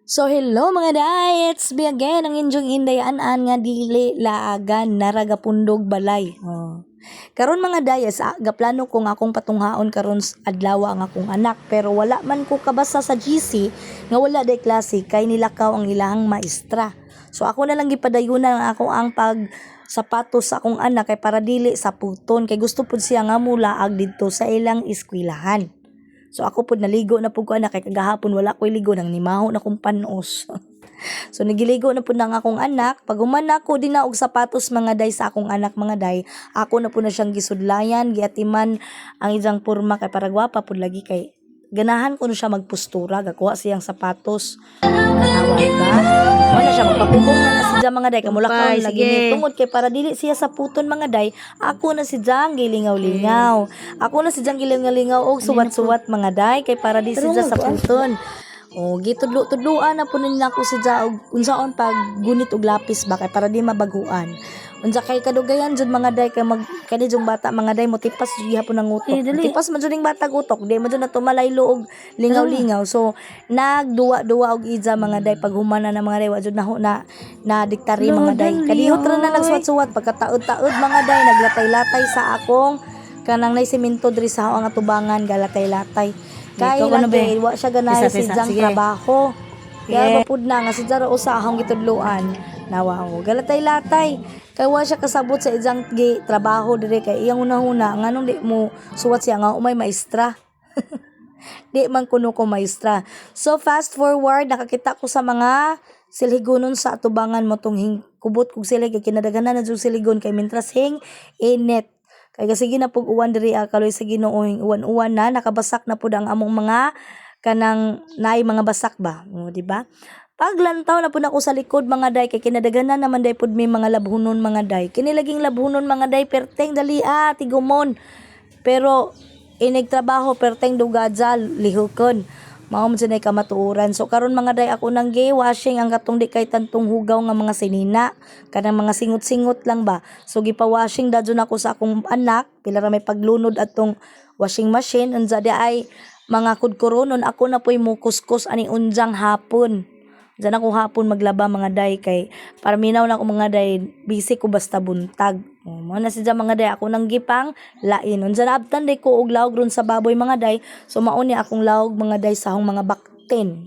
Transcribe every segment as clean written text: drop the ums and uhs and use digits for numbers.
So hello mga day, it's me again ang inyong indayaan nga dili laagan naragapundog balay. Karon mga day, gaplano ko nga akong patunghaon karon adlaw ang akong anak pero wala man ko kabasa sa GC nga wala day klase kay nilakaw ang ilahang maestra. So ako na lang gipadayunan ako ang pag sapatos sa akong anak kay para dili sa puton kay gusto pud siya nga mulaag didto sa ilang eskwelahan. So ako pud naligo na pud ko anak kay kagahapon wala ko'y ligo nang nimaho na kong panos. So nagiligo na pud nang akong anak. Pag human ako din na og sapatos mga day sa akong anak mga day, ako na pud na siyang gisudlayan, giatiman ang iyang porma kay para gwapa pud lagi kay ganahan ko na siya magpostura, gakuha siyang sapatos. Tanawan ba? Wala siya magpapugong na si mga day kamulakaw lagi ni tungod kay para dili siya sa puton mga day, ako na si Jang gilingaw-lingaw. Ako na si Jang gilingaw-lingaw og suwat-suwat mga day kay para di siya sa puton. O gitudlo-tudloan na po nila ako si Jang og unsaon pag gunit og lapis ba kay para di mabaguan. Unsa kay kadugayan jud mga day kay kani jung bata mga day mo tipas gihapon ng utok. Tipas man jud ning bata utok, di man jud na tumalaylo og lingaw-lingaw. So nagduwa-duwa og ija mga day pag humana na mga day wa jud na diktari mga day. Kadihot ra na nagsuwat-suwat pagkataod-taod mga day naglatay-latay sa akong kanang nay semento diri sa ang atubangan galatay-latay. Kay lagi wa siya ganay si Jang trabaho. Kaya mapud na nga si Jara usahang gitudloan. Nawaw galatay-latay kay wa siya kasabot sa ijang trabaho dire kay iyang una-una nganong di mo suwat siya nga umay maestra. Di man kuno ko maestra. So fast forward nakakita ko sa mga silhigonon sa atubangan mo tong kubot kog sila kay kinadaghanan na jud siligon kay mintras init. Kay sige na pug uwan diri kaloy sa Ginoo uwan-uwan na nakabasak na pud ang among mga kanang naay mga basak ba, di ba? Paglantaw na pud ako sa likod mga day kay kinadaganan naman day pud may mga labhunon mga day. Kini laging labhunon mga day perteng dali tigumon. Pero inigtrabaho perteng dugadja lihokon. Mao man nay kamatuoran. So karon mga day ako nang washing ang katong di kay tantong hugaw nga mga sinina. Kanang mga singot-singot lang ba. So gipa-washing dadyon ako sa akong anak pila ra may paglunod atong washing machine unsa di ay mga kudkuronon ako na po'y mukuskus ani unjang hapon. Diyan ako hapon maglaba mga day kay para minaw na ako mga day busy ko basta buntag. Mo na sidya mga day ako nang gipang lain. Unsa na abtan day ko og lawg ron sa baboy mga day. So mao ni akong lawg mga day sa akong mga bakten.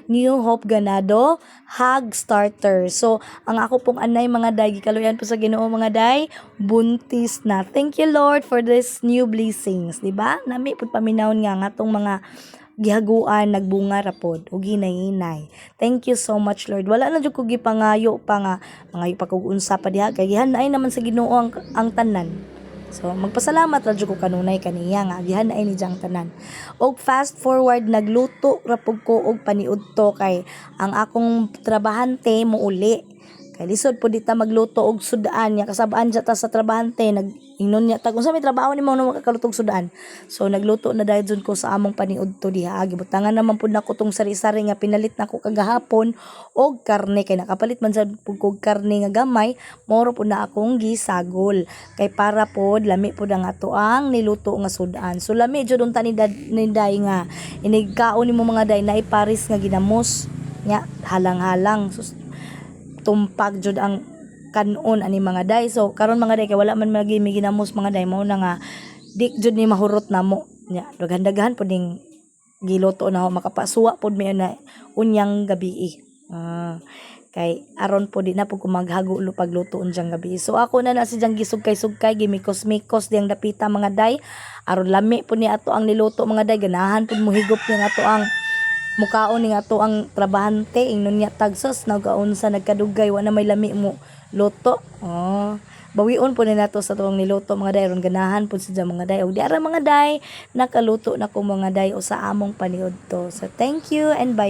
New Hope Ganado Hog Starter. So ang ako pong anay mga day gikaluyan po sa Ginoo mga day buntis na. Thank you Lord for this new blessings, di ba? Nami pud paminawon nga atong mga gihaguan nagbunga ra pod ug hinay-hinay. Thank you so much Lord. Wala na jud ko gipangayo pa nga mangayo pa kog unsa pa diha kay gihanay naman sa Ginoo ang tanan. So magpasalamat ra jud ko kanunay kaniya nga gihanay ni Jang tanan. Og fast forward nagluto ra pud ko og paniudto kay ang akong trabahante mouli. Kay lisod pud dita magluto og sudan nya kasabaan ta sa trabahante nag-ingnon niya tag unsa may trabaho nimo no makakalutog sudan. So nagluto na dayon ko sa among paniudto diha. Gibutangan naman pud nako tong sari-sari nga pinalit nako kagahapon og karne kay nakapalit man sad pud kog karne nga gamay moro pud na akong gisagol. Kay para pud lami pud ang ato ang niluto nga sudan. So lami jud unta ni day nga inigkaon nimo mga day na iparis nga ginamos nya halang-halang. So, tumpag jud ang kanon ani mga day. So karon mga day kay wala man magimi ginamos mga day mao na nga di jud ni mahurot namo nya daghan-daghan pud ning giluto na makapasuwa pud mi na unyang gabi. Kay aron po di na pud ko maghago pagluto unjang gabi. So ako na si Jang gisugkay-sugkay gimikos-mikos diyang dapita mga day aron lami pud ni ato ang niluto mga day ganahan pud mohigop ni ato ang mukaon ni ato ang trabahante ingnon niya tagsos nagaon sa nagkadugay wa na may lami mo luto. Bawion po ni nato sa tuwang niluto mga day ron ganahan po sa mga day og di ara mga day nakaluto na ko mga day o sa among paniudto. So thank you and bye.